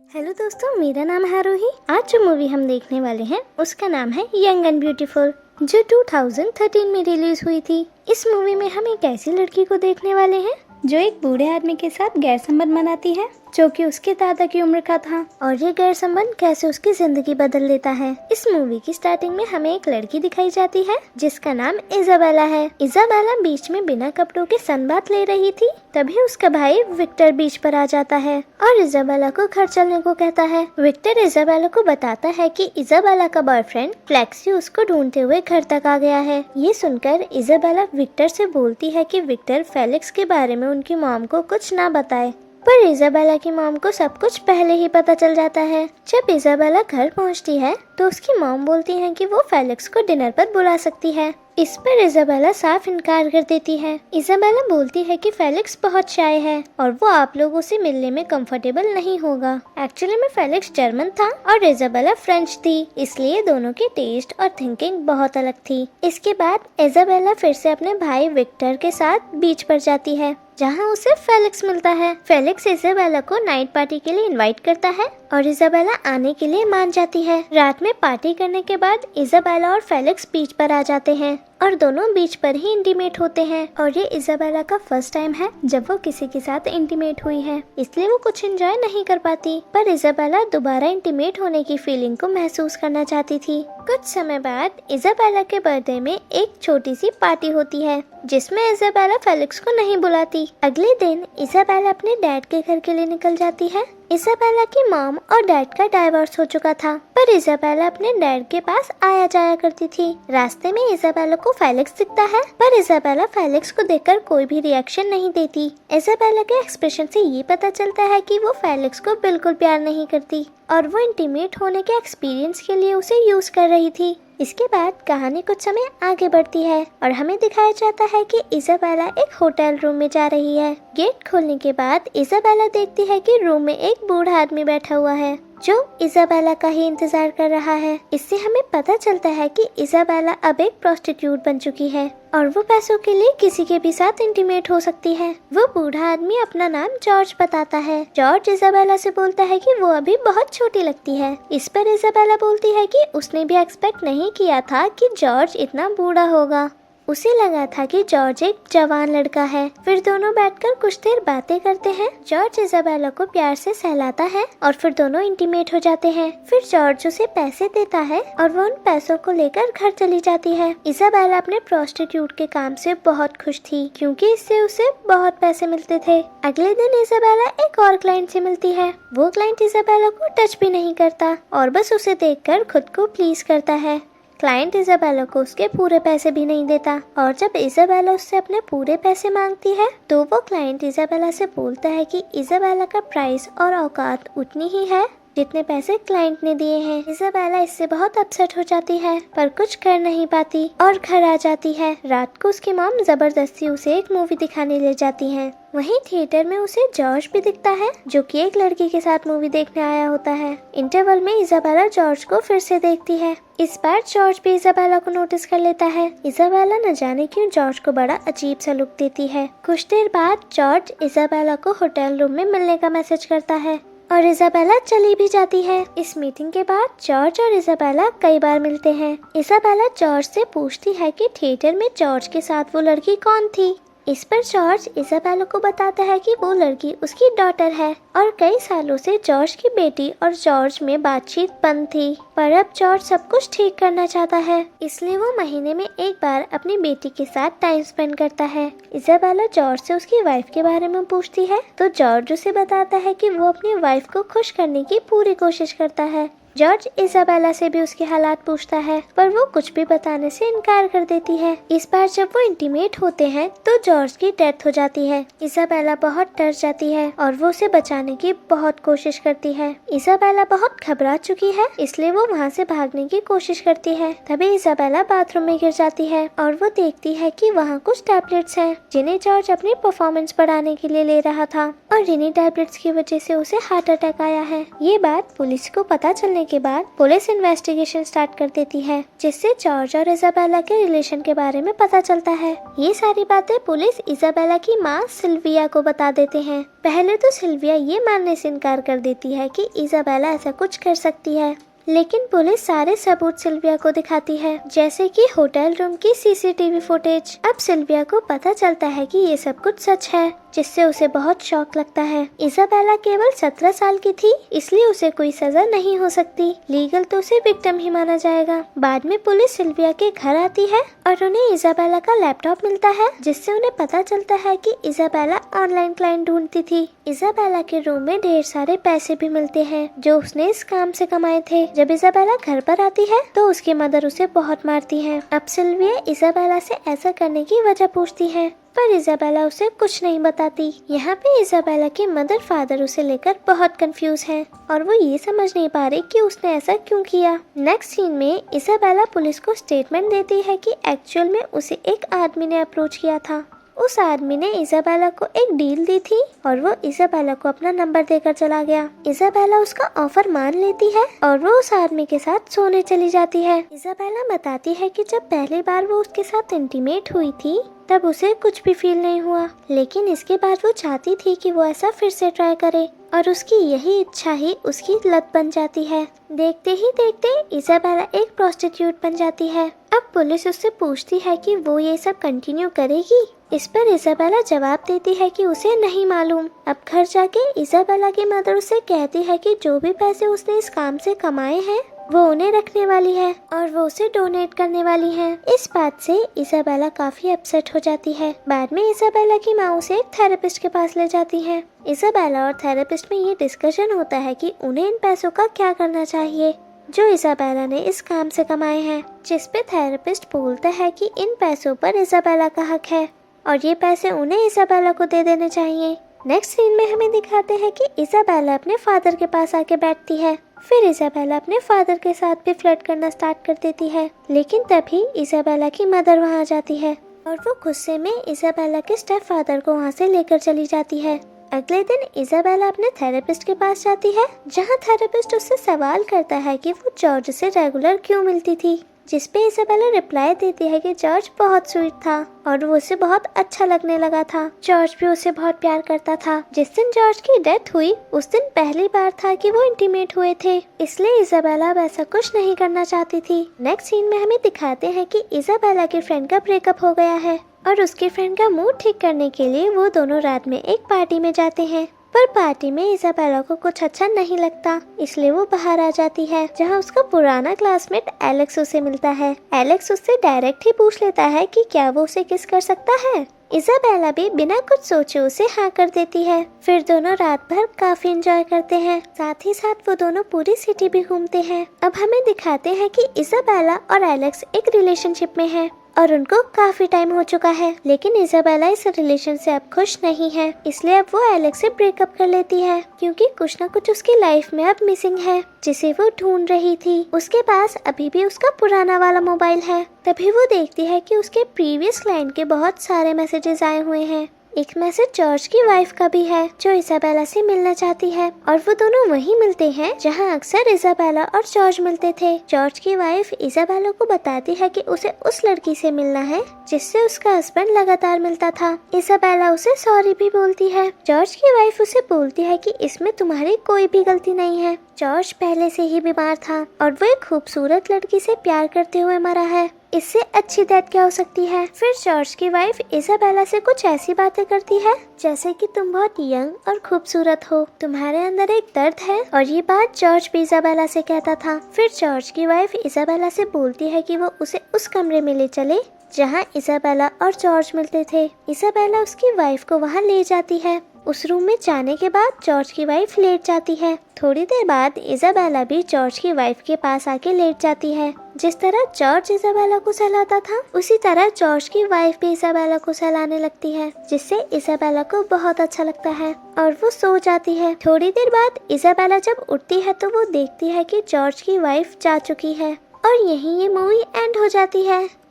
Hello दोस्तों, मेरा नाम है आरोही। आज जो मूवी हम देखने वाले हैं उसका नाम है यंग एंड ब्यूटीफुल, जो 2013 में रिलीज हुई थी। इस मूवी में हम एक ऐसी लड़की को देखने वाले हैं जो एक बूढ़े आदमी के साथ गैर संबंध मनाती है, जो कि उसके दादा की उम्र का था, और ये गैर संबंध कैसे उसकी जिंदगी बदल देता है। इस मूवी की स्टार्टिंग में हमें एक लड़की दिखाई जाती है जिसका नाम इजाबेला है। इजाबेला बीच में बिना कपड़ों के सनबाथ ले रही थी, तभी उसका भाई विक्टर बीच पर आ जाता है और इजाबेला को घर चलने को कहता है। विक्टर इजाबेला को बताता है कि इजाबेला का बॉयफ्रेंड फ्लेक्सी उसको ढूंढते हुए घर तक आ गया है। ये सुनकर इजाबेला विक्टर से बोलती है कि विक्टर फेलिक्स के बारे में उनकी मॉम को कुछ ना बताए, पर इजाबेला की मॉम को सब कुछ पहले ही पता चल जाता है। जब इजाबेला घर पहुंचती है तो उसकी मॉम बोलती है कि वो फेलिक्स को डिनर पर बुला सकती है। इस पर इजाबेला साफ इनकार कर देती है। इजाबेला बोलती है कि फेलिक्स बहुत शाय है और वो आप लोगों से मिलने में कंफर्टेबल नहीं होगा। एक्चुअली में फेलिक्स जर्मन था और इजाबेला फ्रेंच थी, इसलिए दोनों की टेस्ट और थिंकिंग बहुत अलग थी। इसके बाद इजाबेला फिर से अपने भाई विक्टर के साथ बीच पर जाती है, जहाँ उसे फेलिक्स मिलता है। फेलिक्स इजाबेला को नाइट पार्टी के लिए इनवाइट करता है और इजाबेला आने के लिए मान जाती है। रात में पार्टी करने के बाद इजाबेला और फेलिक्स बीच पर आ जाते हैं और दोनों बीच पर ही इंटीमेट होते हैं, और ये इजाबेला का फर्स्ट टाइम है जब वो किसी के साथ इंटीमेट हुई है, इसलिए वो कुछ एंजॉय नहीं कर पाती। पर इजाबेला दोबारा इंटीमेट होने की फीलिंग को महसूस करना चाहती थी। कुछ समय बाद इजाबेला के बर्थडे में एक छोटी सी पार्टी होती है जिसमें इजाबेला फेलिक्स को नहीं बुलाती। अगले दिन इजाबेला अपने डैड के घर के लिए निकल जाती है। इजाबेला की मॉम और डैड का डाइवोर्स हो चुका था, पर इजाबेला अपने डैड के पास आया जाया करती थी। रास्ते में इजाबेला को फेलिक्स दिखता है, पर इजाबेला फेलिक्स को देखकर कोई भी रिएक्शन नहीं देती। इजाबेला के एक्सप्रेशन से ये पता चलता है कि वो फेलिक्स को बिल्कुल प्यार नहीं करती और वो इंटीमेट होने के एक्सपीरियंस के लिए उसे यूज कर रही थी। इसके बाद कहानी कुछ समय आगे बढ़ती है और हमें दिखाया जाता है कि इजाबेला एक होटल रूम में जा रही है। गेट खोलने के बाद इजाबेला देखती है कि रूम में एक बूढ़ा आदमी बैठा हुआ है जो इजाबेला का ही इंतजार कर रहा है। इससे हमें पता चलता है कि इजाबेला अब एक प्रोस्टिट्यूट बन चुकी है और वो पैसों के लिए किसी के भी साथ इंटीमेट हो सकती है। वो बूढ़ा आदमी अपना नाम जॉर्ज बताता है। जॉर्ज इजाबेला से बोलता है कि वो अभी बहुत छोटी लगती है। इस पर इजाबेला बोलती है कि उसने भी एक्सपेक्ट नहीं किया था कि जॉर्ज इतना बूढ़ा होगा। उसे लगा था कि जॉर्ज एक जवान लड़का है। फिर दोनों बैठकर कुछ देर बातें करते हैं। जॉर्ज इजाबेला को प्यार से सहलाता है और फिर दोनों इंटीमेट हो जाते हैं। फिर जॉर्ज उसे पैसे देता है और वो उन पैसों को लेकर घर चली जाती है। इजाबेला अपने प्रोस्टिट्यूट के काम से बहुत खुश थी क्योंकि इससे उसे बहुत पैसे मिलते थे। अगले दिन इजाबेला एक और क्लाइंट से मिलती है। वो क्लाइंट इजाबेला को टच भी नहीं करता और बस उसे देखकर खुद को प्लीज करता है। क्लाइंट इजाबेला को उसके पूरे पैसे भी नहीं देता और जब इजाबेला उससे अपने पूरे पैसे मांगती है तो वो क्लाइंट इजाबेला से बोलता है कि इजाबेला का प्राइस और औकात उतनी ही है जितने पैसे क्लाइंट ने दिए हैं। इजाबेला इससे बहुत अपसेट हो जाती है पर कुछ कर नहीं पाती और घर आ जाती है। रात को उसकी मॉम जबरदस्ती उसे एक मूवी दिखाने ले जाती है। वहीं थिएटर में उसे जॉर्ज भी दिखता है जो कि एक लड़की के साथ मूवी देखने आया होता है। इंटरवल में इजाबेला जॉर्ज को फिर से देखती है। इस बार जॉर्ज भी इजाबेला को नोटिस कर लेता है। इजाबेला न जाने क्यों जॉर्ज को बड़ा अजीब सा लुक देती है। कुछ देर बाद जॉर्ज इजाबेला को होटल रूम में मिलने का मैसेज करता है और इजाबेला चली भी जाती है। इस मीटिंग के बाद जॉर्ज और इजाबेला कई बार मिलते हैं। इजाबेला जॉर्ज से पूछती है कि थिएटर में जॉर्ज के साथ वो लड़की कौन थी। इस पर जॉर्ज इजाबेला को बताता है कि वो लड़की उसकी डॉटर है और कई सालों से जॉर्ज की बेटी और जॉर्ज में बातचीत बंद थी, पर अब जॉर्ज सब कुछ ठीक करना चाहता है, इसलिए वो महीने में एक बार अपनी बेटी के साथ टाइम स्पेंड करता है। इजाबेला जॉर्ज से उसकी वाइफ के बारे में पूछती है तो जॉर्ज उसे बताता है कि वो अपनी वाइफ को खुश करने की पूरी कोशिश करता है। जॉर्ज इजाबेला से भी उसके हालात पूछता है पर वो कुछ भी बताने से इनकार कर देती है। इस बार जब वो इंटीमेट होते हैं तो जॉर्ज की डेथ हो जाती है। इजाबेला बहुत डर जाती है और वो उसे बचाने की बहुत कोशिश करती है। इजाबेला बहुत घबरा चुकी है इसलिए वो वहाँ से भागने की कोशिश करती है। तभी इजाबेला बाथरूम में गिर जाती है और वो देखती है कि वहाँ कुछ टैबलेट्स हैं जिन्हें जॉर्ज अपनी परफॉर्मेंस बढ़ाने के लिए ले रहा था और इन्हीं टैबलेट्स की वजह से उसे हार्ट अटैक आया है। ये बात पुलिस को पता चलने मिलने के बाद पुलिस इन्वेस्टिगेशन स्टार्ट कर देती है, जिससे जॉर्ज और इजाबेला के रिलेशन के बारे में पता चलता है। ये सारी बातें पुलिस इजाबेला की माँ सिल्विया को बता देते हैं। पहले तो सिल्विया ये मानने से इनकार कर देती है कि इजाबेला ऐसा कुछ कर सकती है, लेकिन पुलिस सारे सबूत सिल्विया को दिखाती है, जैसे कि होटल रूम की सीसीटीवी फुटेज। अब सिल्विया को पता चलता है कि ये सब कुछ सच है, जिससे उसे बहुत शॉक लगता है। इजाबेला केवल 17 साल की थी, इसलिए उसे कोई सजा नहीं हो सकती। लीगल तो उसे विक्टिम ही माना जाएगा। बाद में पुलिस सिल्विया के घर आती है और उन्हें इजाबेला का लैपटॉप मिलता है, जिससे उन्हें पता चलता है कि इजाबेला ऑनलाइन क्लाइंट ढूंढती थी। इजाबेला के रूम में ढेर सारे पैसे भी मिलते हैं, जो उसने इस काम से कमाए थे। जब इजाबेला घर पर आती है तो उसकी मदर उसे बहुत मारती है। अब सिल्विया इजाबेला से ऐसा करने की वजह पूछती है, पर इजाबेला उसे कुछ नहीं बताती। यहाँ पे इजाबेला के मदर फादर उसे लेकर बहुत कंफ्यूज हैं और वो ये समझ नहीं पा रही कि उसने ऐसा क्यों किया। नेक्स्ट सीन में इजाबेला पुलिस को स्टेटमेंट देती है कि एक्चुअल में उसे एक आदमी ने अप्रोच किया था। उस आदमी ने इजाबेला को एक डील दी थी और वो इजाबेला को अपना नंबर देकर चला गया। इजाबेला उसका ऑफर मान लेती है और वो उस आदमी के साथ सोने चली जाती है। इजाबेला बताती है कि जब पहली बार वो उसके साथ इंटीमेट हुई थी तब उसे कुछ भी फील नहीं हुआ, लेकिन इसके बाद वो चाहती थी कि वो ऐसा फिर से ट्राई करे और उसकी यही इच्छा ही उसकी लत बन जाती है। देखते ही देखते इजाबेला एक प्रोस्टिट्यूट बन जाती है। अब पुलिस उससे पूछती है कि वो ये सब कंटिन्यू करेगी। इस पर इजाबेला जवाब देती है कि उसे नहीं मालूम। अब घर जाके इजाबेला की मदर उसे कहती है कि जो भी पैसे उसने इस काम से कमाए हैं वो उन्हें रखने वाली है और वो उसे डोनेट करने वाली है। इस बात से इजाबेला काफी अपसेट हो जाती है। बाद में इजाबेला की माँ उसे एक थेरेपिस्ट के पास ले जाती है। इजाबेला और थेरेपिस्ट में ये डिस्कशन होता है कि उन्हें इन पैसों का क्या करना चाहिए जो इजाबेला ने इस काम से कमाए हैं, जिस पे थेरेपिस्ट बोलता है कि इन पैसों पर इजाबेला का हक है और ये पैसे उन्हें इजाबेला को दे देने चाहिए। नेक्स्ट सीन में हमें दिखाते हैं कि इजाबेला अपने फादर के पास आके बैठती है। फिर इजाबेला अपने फादर के साथ भी फ्लर्ट करना स्टार्ट कर देती है, लेकिन तभी इजाबेला की मदर वहाँ आ जाती है और वो गुस्से में इजाबेला के स्टेप फादर को वहाँ से लेकर चली जाती है। अगले दिन इजाबेला अपने थेरेपिस्ट के पास जाती है, जहाँ थेरेपिस्ट उससे सवाल करता है कि वो जॉर्ज से रेगुलर क्यों मिलती थी, जिसपे इजाबेला रिप्लाई देती है कि जॉर्ज बहुत स्वीट था और वो उसे बहुत अच्छा लगने लगा था। जॉर्ज भी उसे बहुत प्यार करता था। जिस दिन जॉर्ज की डेथ हुई उस दिन पहली बार था कि वो इंटीमेट हुए थे, इसलिए इजाबेला अब ऐसा कुछ नहीं करना चाहती थी। नेक्स्ट सीन में हमें दिखाते हैं कि इजाबेला के फ्रेंड का ब्रेकअप हो गया है और उसके फ्रेंड का मूड ठीक करने के लिए वो दोनों रात में एक पार्टी में जाते हैं। पर पार्टी में इजाबेला को कुछ अच्छा नहीं लगता, इसलिए वो बाहर आ जाती है, जहाँ उसका पुराना क्लासमेट एलेक्स उसे मिलता है। एलेक्स उससे डायरेक्ट ही पूछ लेता है कि क्या वो उसे किस कर सकता है। इजाबेला भी बिना कुछ सोचे उसे हाँ कर देती है। फिर दोनों रात भर काफी एंजॉय करते हैं, साथ ही साथ वो दोनों पूरी सिटी भी घूमते हैं। अब हमें दिखाते हैं कि इजाबेला और एलेक्स एक रिलेशनशिप में है और उनको काफी टाइम हो चुका है, लेकिन इजाबेला इस रिलेशन से अब खुश नहीं है, इसलिए अब वो एलेक्स से ब्रेकअप कर लेती है, क्योंकि कुछ न कुछ उसकी लाइफ में अब मिसिंग है जिसे वो ढूंढ रही थी। उसके पास अभी भी उसका पुराना वाला मोबाइल है। तभी वो देखती है कि उसके प्रीवियस क्लाइंट के बहुत सारे मैसेजेस आए हुए हैं। एक मैसेज जॉर्ज की वाइफ का भी है जो इजाबेला से मिलना चाहती है और वो दोनों वहीं मिलते हैं जहां अक्सर इजाबेला और जॉर्ज मिलते थे। जॉर्ज की वाइफ इजाबेला को बताती है कि उसे उस लड़की से मिलना है जिससे उसका हस्बैंड लगातार मिलता था। इजाबेला उसे सॉरी भी बोलती है। जॉर्ज की वाइफ उसे बोलती है कि इसमें तुम्हारी कोई भी गलती नहीं है, जॉर्ज पहले से ही बीमार था और वो एक खूबसूरत लड़की से प्यार करते हुए मरा है, इससे अच्छी डेथ क्या हो सकती है। फिर जॉर्ज की वाइफ इजाबेला से कुछ ऐसी बातें करती है जैसे कि तुम बहुत यंग और खूबसूरत हो, तुम्हारे अंदर एक दर्द है, और ये बात जॉर्ज भी इजाबेला से कहता था। फिर जॉर्ज की वाइफ इजाबेला से बोलती है कि वो उसे उस कमरे में ले चले जहाँ इजाबेला और जॉर्ज मिलते थे। इजाबेला उसकी वाइफ को वहाँ ले जाती है। उस रूम में जाने के बाद जॉर्ज की वाइफ लेट जाती है। थोड़ी देर बाद इजाबेला भी जॉर्ज की वाइफ के पास आके लेट जाती है। जिस तरह जॉर्ज इजाबेला को सहलाता था उसी तरह जॉर्ज की वाइफ भी इजाबेला को सहलाने लगती है, जिससे इजाबेला को बहुत अच्छा लगता है और वो सो जाती है। थोड़ी देर बाद इजाबेला जब उठती है तो वो देखती है कि जॉर्ज की वाइफ जा चुकी है और यहीं ये मूवी एंड हो जाती है।